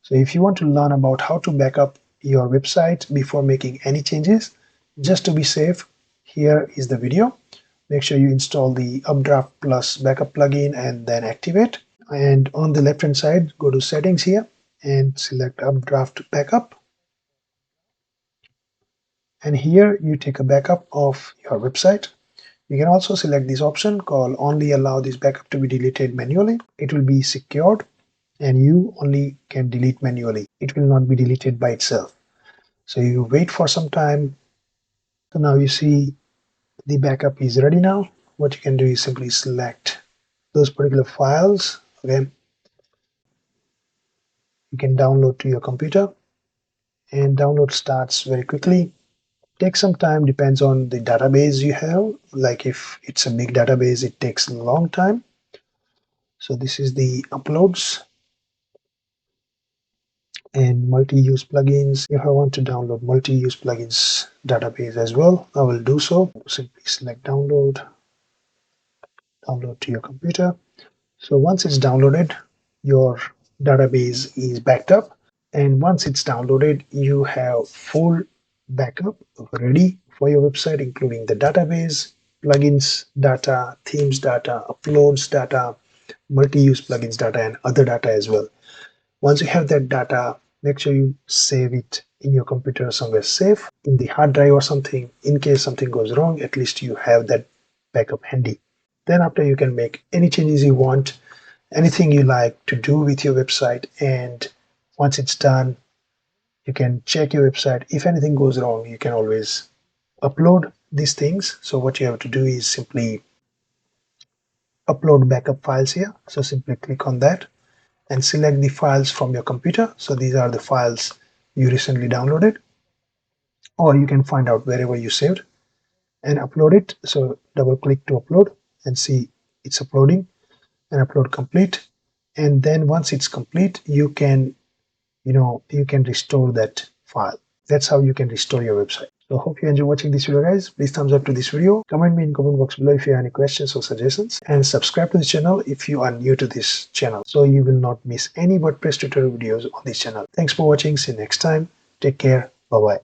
So if you want to learn about how to back up your website before making any changes, just to be safe, here is the video. Make sure you install the UpdraftPlus Backup plugin and then activate. And on the left hand side, go to Settings here and select Updraft Backup. And here you take a backup of your website. You can also select this option called Only Allow this backup to be deleted manually. It will be secured and you only can delete manually. It will not be deleted by itself. So you wait for some time. So now you see the backup is ready now. What you can do is simply select those particular files. Okay, you can download to your computer, and download starts very quickly. Takes some time, depends on the database you have. Like if it's a big database, it takes a long time. So this is the uploads and multi-use plugins. If I want to download multi-use plugins database as well, I will do so. Simply select download to your computer. So once it's downloaded, your database is backed up, and once it's downloaded, you have full backup ready for your website, including the database, plugins data, themes data, uploads data, multi-use plugins data, and other data as well. Once you have that data, make sure you save it in your computer somewhere safe, in the hard drive or something. In case something goes wrong, at least you have that backup handy. Then after, you can make any changes you want, anything you like to do with your website, and once it's done, you can check your website. If anything goes wrong, you can always upload these things. So what you have to do is simply upload backup files here. So simply click on that and select the files from your computer. So these are the files you recently downloaded, or you can find out wherever you saved and upload it. So double click to upload and see it's uploading, and upload complete. And then once it's complete, you can restore that file. That's how you can restore your website. So hope you enjoy watching this video, guys. Please thumbs up to this video. Comment me in comment box below if you have any questions or suggestions, and subscribe to the channel if you are new to this channel, so you will not miss any WordPress tutorial videos on this channel. Thanks for watching. See you next time. Take care. Bye bye.